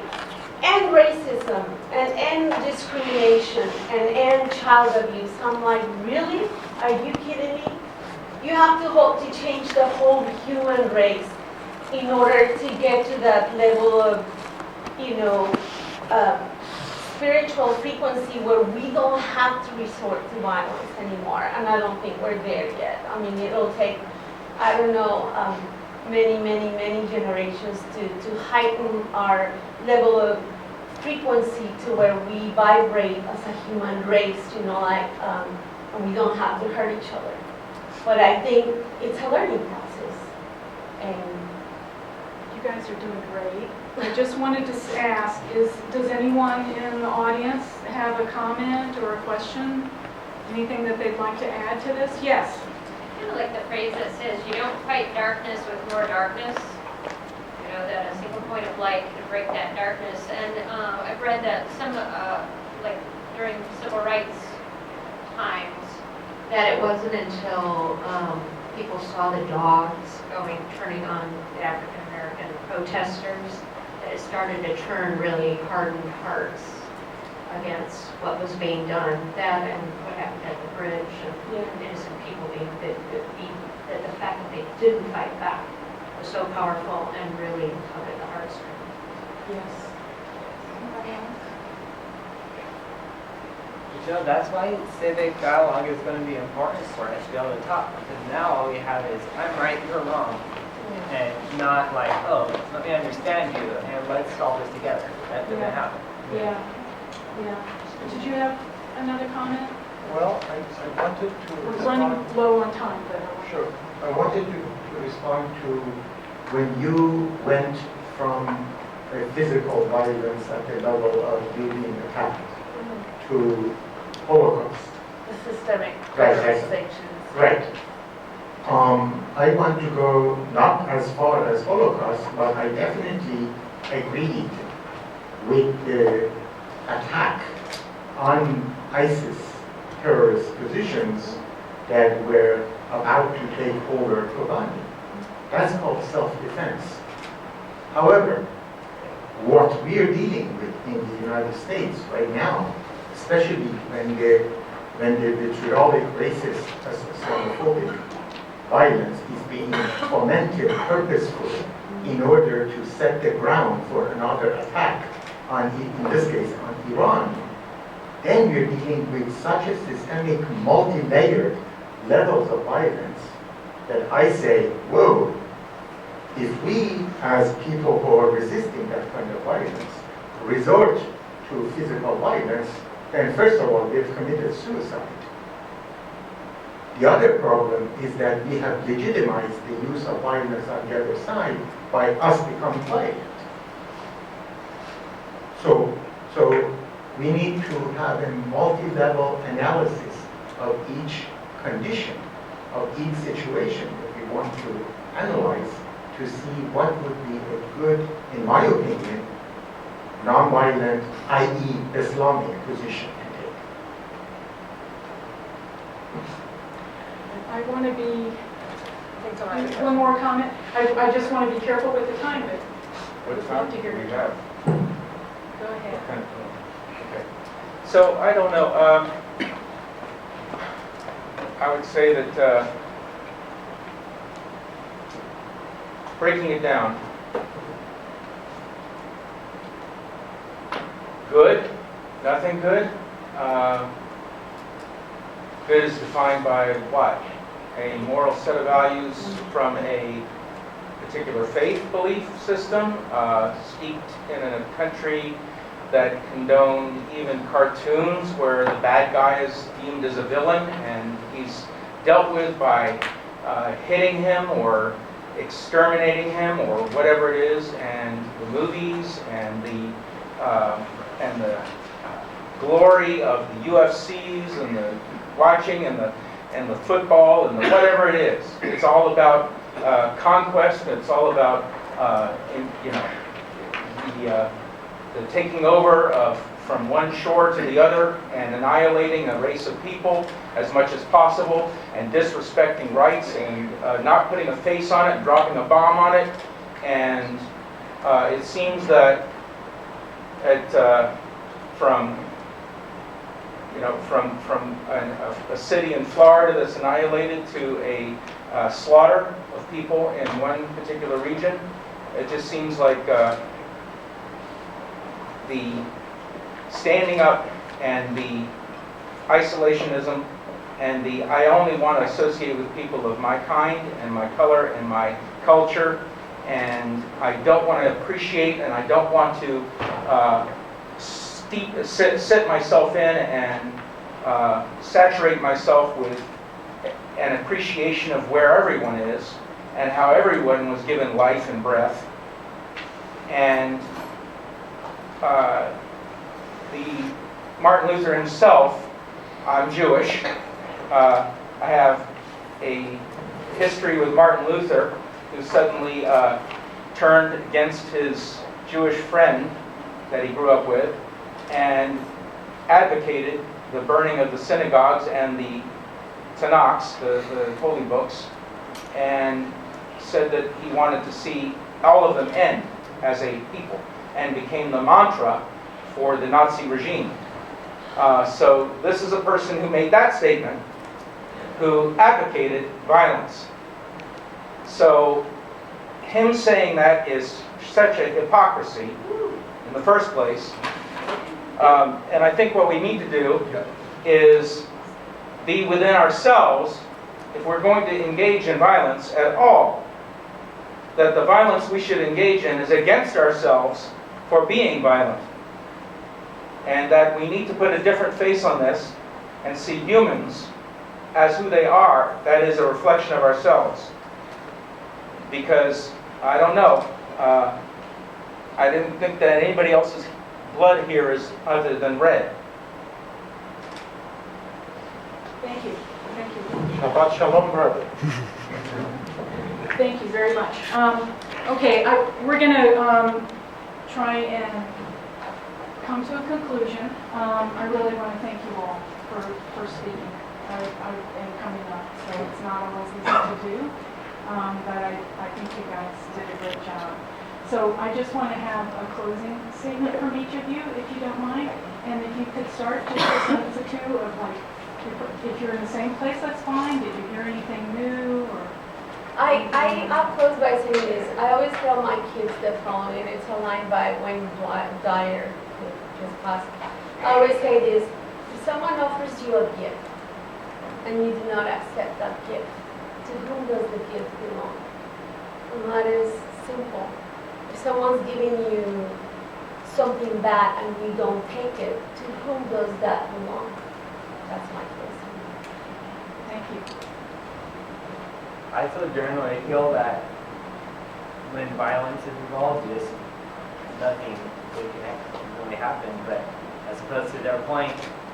end racism, and end discrimination, and end child abuse, I'm like, really? Are you kidding me? You have to hope to change the whole human race in order to get to that level of, you know, spiritual frequency where we don't have to resort to violence anymore. And I don't think we're there yet. I mean, it'll take, I don't know, many generations to heighten our level of frequency to where we vibrate as a human race, you know, like, and we don't have to hurt each other. But I think it's a learning process. And
You guys are doing great. I just wanted to ask, does anyone in the audience have a comment or a question? Anything that they'd like to add to this? Yes.
Kind of like the phrase that says, you don't fight darkness with more darkness. You know, that a single point of light can break that darkness. And I've read that some, like during civil rights times, that it wasn't until people saw the dogs turning on the African American protesters that it started to turn really hardened hearts against what was being done. That and what happened at the bridge and innocent people being beaten. That the fact that they didn't fight back was so powerful and really tugged at the heartstrings.
Yes. Anybody else?
You know, that's why civic dialogue is going to be important for us to be able to talk. Because now all we have is, I'm right, you're wrong. And not like, oh, let me understand you and let's solve this together. That didn't happen.
Yeah. Did you have another comment?
Well, I wanted to
We're running low on time, but
Sure. I wanted to respond to when you went from a physical violence at the level of you being attacked to Holocaust.
The systemic
Right.
sanctions.
Right. I want to go not as far as Holocaust, but I definitely agreed with the attack on ISIS terrorist positions that were about to take over Kobani. That's called self-defense. However, what we are dealing with in the United States right now, especially when the vitriolic racist, xenophobic violence is being fomented purposefully in order to set the ground for another attack on, in this case, on Iran, then we're dealing with such a systemic, multi-layered levels of violence that I say, whoa, if we, as people who are resisting that kind of violence, resort to physical violence, then first of all, we've committed suicide. The other problem is that we have legitimized the use of violence on the other side by us becoming violent. So we need to have a multi-level analysis of each condition, of each situation that we want to analyze to see what would be a good, in my opinion, non-violent, i.e. Islamic position to take.
I want to be, one more comment. I just want to be careful with the time, but
What
I'd
time
love to
do
hear
we
your
have?
Go ahead.
Okay. So I don't know. I would say that breaking it down, good, nothing good. Good is defined by what? A moral set of values from a particular faith belief system, steeped in a country that condoned even cartoons where the bad guy is deemed as a villain and he's dealt with by hitting him or exterminating him or whatever it is, and the movies and the glory of the UFCs and the watching and the football and the whatever it is. It's all about conquest. It's all about the taking over of from one shore to the other and annihilating a race of people as much as possible and disrespecting rights and not putting a face on it and dropping a bomb on it. And it seems that from a city in Florida that's annihilated to a slaughter of people in one particular region, it just seems like the standing up and the isolationism and the I only want to associate with people of my kind and my color and my culture, and I don't want to appreciate and I don't want to sit myself in and saturate myself with an appreciation of where everyone is and how everyone was given life and breath. And the Martin Luther himself, I'm Jewish. I have a history with Martin Luther, who suddenly turned against his Jewish friend that he grew up with and advocated the burning of the synagogues and the Tanakhs, the holy books, and said that he wanted to see all of them end as a people, and became the mantra for the Nazi regime. So this is a person who made that statement, who advocated violence. So him saying that is such a hypocrisy in the first place. And I think what we need to do is be within ourselves, if we're going to engage in violence at all, that the violence we should engage in is against ourselves for being violent. And that we need to put a different face on this and see humans as who they are. That is a reflection of ourselves. Because, I don't know, I didn't think that anybody else's blood here is other than red.
Thank you. Thank you.
Shabbat Shalom, brother.
Thank you very much. Okay, we're going to try and come to a conclusion. I really want to thank you all for speaking and coming up. So it's not always easy to do, but I think you guys did a great job. So I just want to have a closing statement from each of you, if you don't mind. And if you could start just a sentence or two of like, if you're in the same place, that's fine. Did you hear anything new or?
I'll close by saying this. I always tell my kids the following. It's a line by Wayne Dyer, who just passed. I always say this: if someone offers you a gift and you do not accept that gift, to whom does the gift belong? And that is simple. If someone's giving you something bad and you don't take it, to whom does that belong? That's my question.
Thank you.
I feel generally feel that when violence is involved, just nothing really can really happen. But as opposed to their point,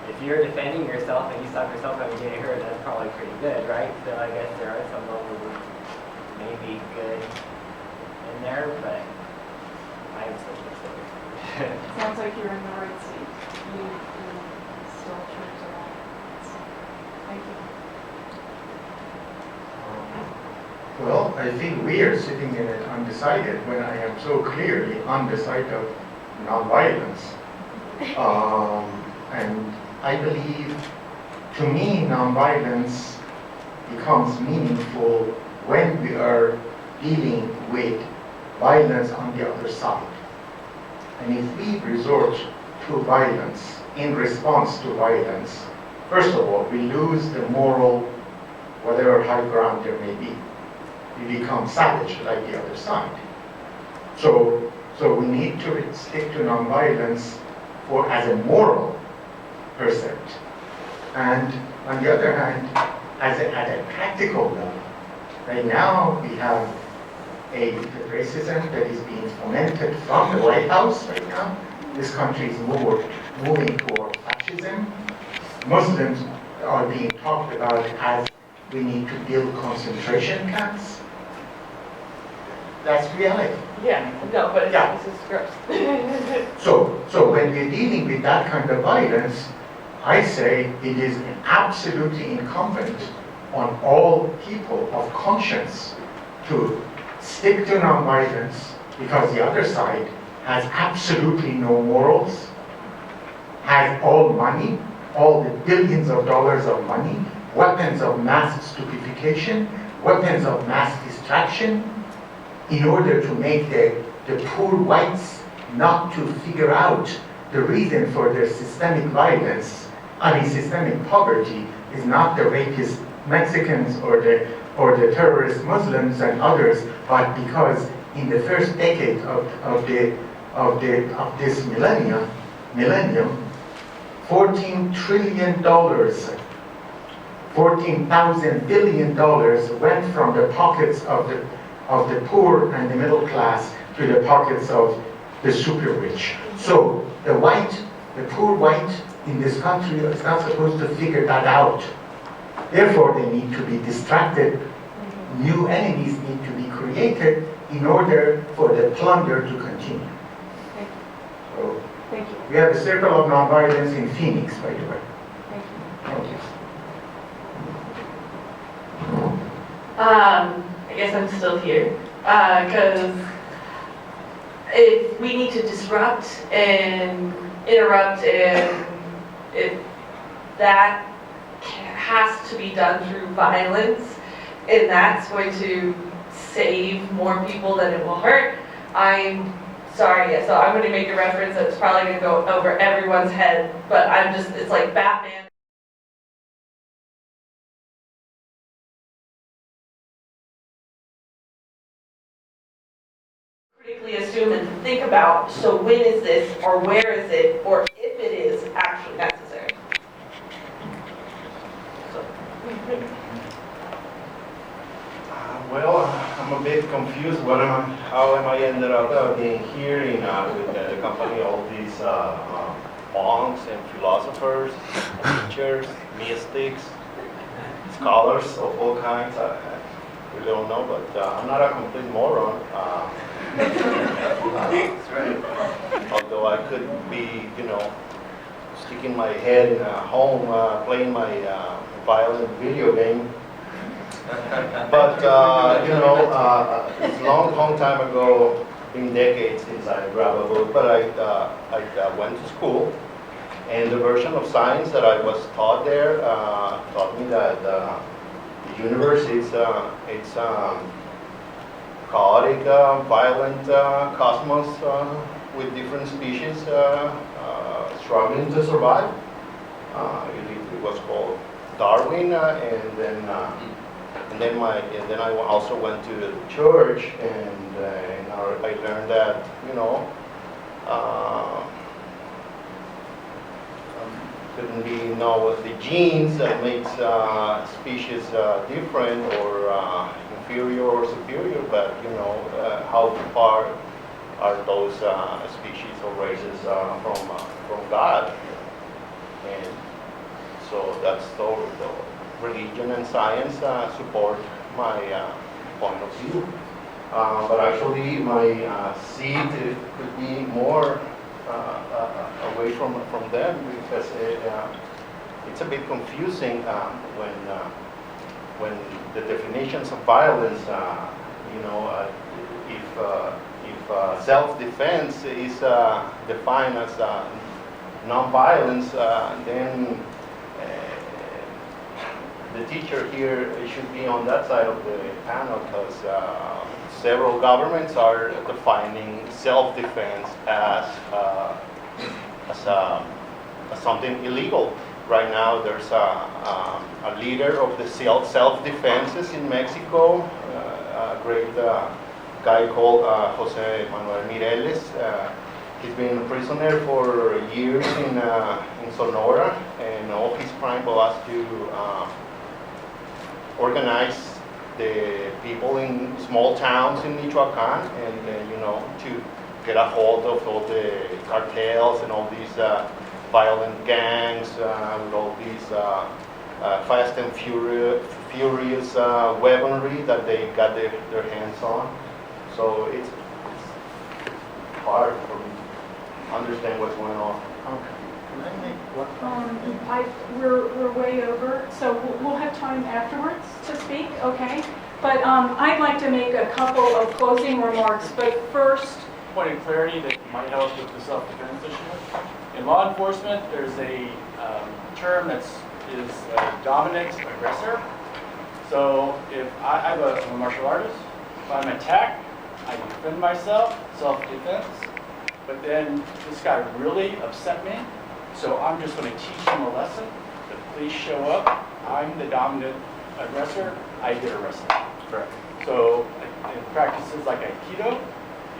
if you're defending yourself and you stop yourself from getting hurt, that's probably pretty good, right? So I guess there are some levels of maybe good in there, but I'm still considering.
Sounds like you're in the right seat. You still choose a lot. Thank you.
Well, I feel weird sitting in it undecided when I am so clearly on the side of nonviolence. And I believe, to me, nonviolence becomes meaningful when we are dealing with violence on the other side. And if we resort to violence in response to violence, first of all, we lose the moral, whatever high ground there may be. We become savage like the other side. So we need to stick to nonviolence as a moral percept. And on the other hand, at a practical level, right now we have a racism that is being fomented from the White House right now. This country is moving toward fascism. Muslims are being talked about as we need to build concentration camps. That's reality.
Yeah, no, but
Yeah.
this is gross.
So when we're dealing with that kind of violence, I say it is absolutely incumbent on all people of conscience to stick to nonviolence, because the other side has absolutely no morals, has all money, all the billions of dollars of money, weapons of mass stupefaction, weapons of mass distraction, in order to make the poor whites not to figure out the reason for their systemic violence. I mean, systemic poverty is not the rapist Mexicans or the terrorist Muslims and others, but because in the first decade of this millennium, $14 trillion, $14,000 billion went from the pockets of the poor and the middle class to the pockets of the super rich. So the poor white in this country is not supposed to figure that out. Therefore, they need to be distracted. New enemies need to be created in order for the plunder to continue.
Thank you.
So
Thank you.
we have a circle of nonviolence in Phoenix, by the way.
Thank you.
Thank you.
I guess I'm still here, because if we need to disrupt and interrupt, and if that has to be done through violence, and that's going to save more people than it will hurt, I'm sorry, so I'm going to make a reference that's probably going to go over everyone's head, but it's like Batman. Critically assume and think about, so when is this, or where is it, or if it is actually necessary.
Well, I'm a bit confused. How am I ended up being here with the company, all these monks and philosophers, teachers, mystics, scholars of all kinds. I really don't know, but I'm not a complete moron. That's right. Although I could be, sticking my head in a home playing my violent video game. But, it's a long time ago, been decades since I grabbed a book, but I went to school, and the version of science that I was taught there taught me that the universe is it's chaotic, violent cosmos with different species struggling to survive. It was called Darwin, and then I also went to the church, and I learned that couldn't be the genes that makes species different or inferior or superior, but how far are those species or races from God, and so that's the religion and science support my point of view. But actually, my seed could be more away from them, because it's a bit confusing when the definitions of violence, if self-defense is defined as non-violence, then the teacher here should be on that side of the panel, because several governments are defining self-defense as something illegal. Right now, there's a leader of the self-defenses in Mexico, a great guy called Jose Manuel Mireles. He's been a prisoner for years in Sonora, and all his crime was to organize the people in small towns in Michoacan, and to get a hold of all the cartels and all these violent gangs with all these fast and furious weaponry that they got their hands on. So it's hard for me to understand what's going on.
Okay. Can I make one comment?
We're way over, so we'll have time afterwards to speak, okay? But I'd like to make a couple of closing remarks, but first...
Point of clarity that might help with the self-defense issue. In law enforcement, there's a term is dominant aggressor. So if I'm a martial artist, if I'm attacked, I defend myself, self-defense. But then this guy really upset me, so I'm just going to teach him a lesson. The police show up, I'm the dominant aggressor, I get arrested.
Correct.
So in practices like Aikido,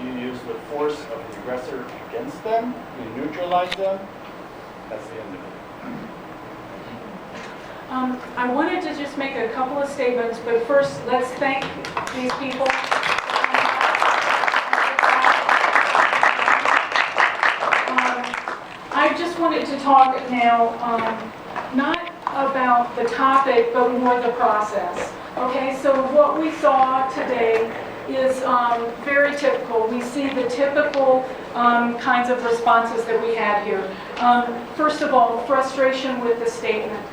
you use the force of the aggressor against them, you neutralize them, that's the end of it.
I wanted to just make a couple of statements, but first let's thank these people. I just wanted to talk now, not about the topic, but more the process. Okay, so what we saw today is very typical. We see the typical kinds of responses that we had here. First of all, frustration with the statement.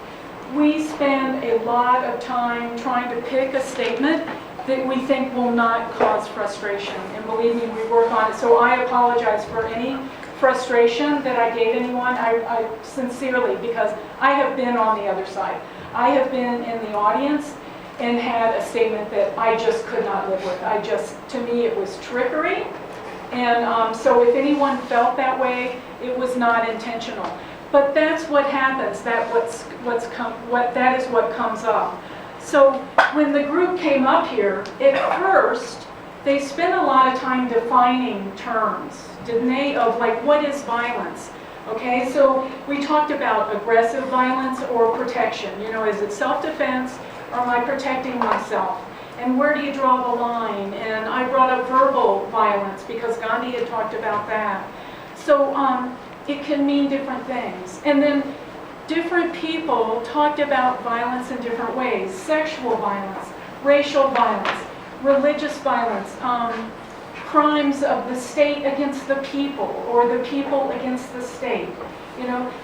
We spend a lot of time trying to pick a statement that we think will not cause frustration. And believe me, we work on it. So I apologize for any frustration that I gave anyone. I sincerely, because I have been on the other side. I have been in the audience and had a statement that I just could not live with. To me, it was trickery. And so if anyone felt that way, it was not intentional. But that's what happens. That is what comes up. So when the group came up here, at first, they spent a lot of time defining terms, didn't they? Of like, what is violence? Okay, so we talked about aggressive violence or protection. Is it self-defense or am I protecting myself? And where do you draw the line? And I brought up verbal violence because Gandhi had talked about that. So it can mean different things. And then different people talked about violence in different ways. Sexual violence, racial violence, religious violence, crimes of the state against the people or the people against the state.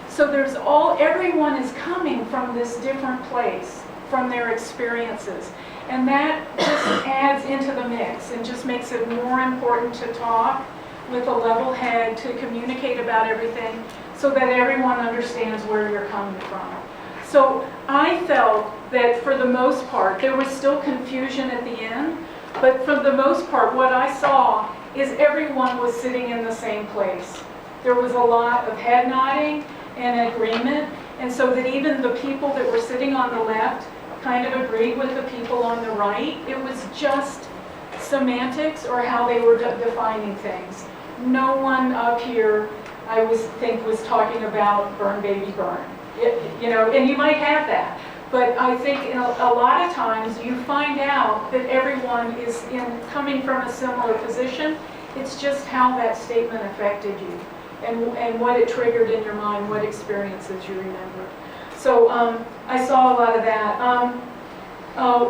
So everyone is coming from this different place, from their experiences. And that just adds into the mix and just makes it more important to talk with a level head, to communicate about everything so that everyone understands where you're coming from. So I felt that for the most part, there was still confusion at the end, but for the most part, what I saw is everyone was sitting in the same place. There was a lot of head nodding and agreement, and so that even the people that were sitting on the left kind of agreed with the people on the right. It was just semantics or how they were defining things. No one up here, I think, was talking about burn baby burn. You know, and you might have that. But I think a lot of times you find out that everyone is coming from a similar position. It's just how that statement affected you and what it triggered in your mind, what experiences you remember. So I saw a lot of that.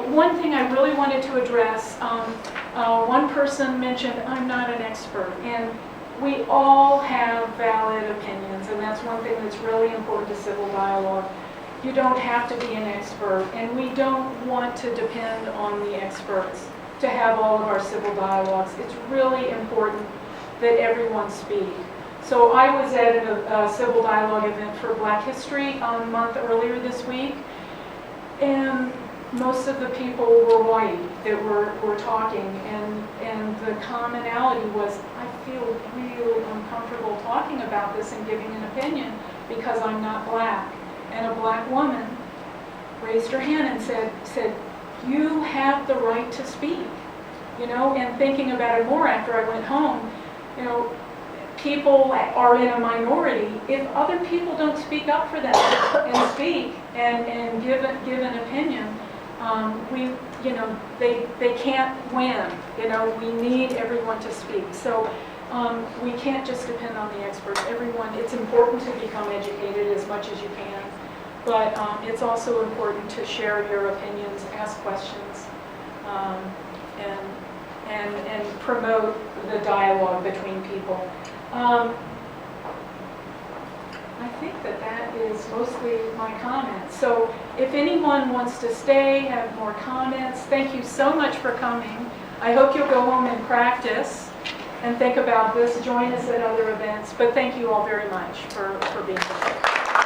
One thing I really wanted to address, one person mentioned, I'm not an expert, and we all have valid opinions, and that's one thing that's really important to civil dialogue. You don't have to be an expert, and we don't want to depend on the experts to have all of our civil dialogues. It's really important that everyone speak. So I was at a civil dialogue event for Black History Month earlier this week, and most of the people were white that were talking, and the commonality was, I feel really uncomfortable talking about this and giving an opinion because I'm not black. And a black woman raised her hand and said, you have the right to speak, you know, and thinking about it more after I went home, you know, people are in a minority. If other people don't speak up for them and speak and give an opinion, they can't win. You know, we need everyone to speak. So we can't just depend on the experts. Everyone, it's important to become educated as much as you can, but it's also important to share your opinions, ask questions, and promote the dialogue between people. I think that is mostly my comments. So if anyone wants to stay, have more comments, thank you so much for coming. I hope you'll go home and practice and think about this. Join us at other events. But thank you all very much for being here.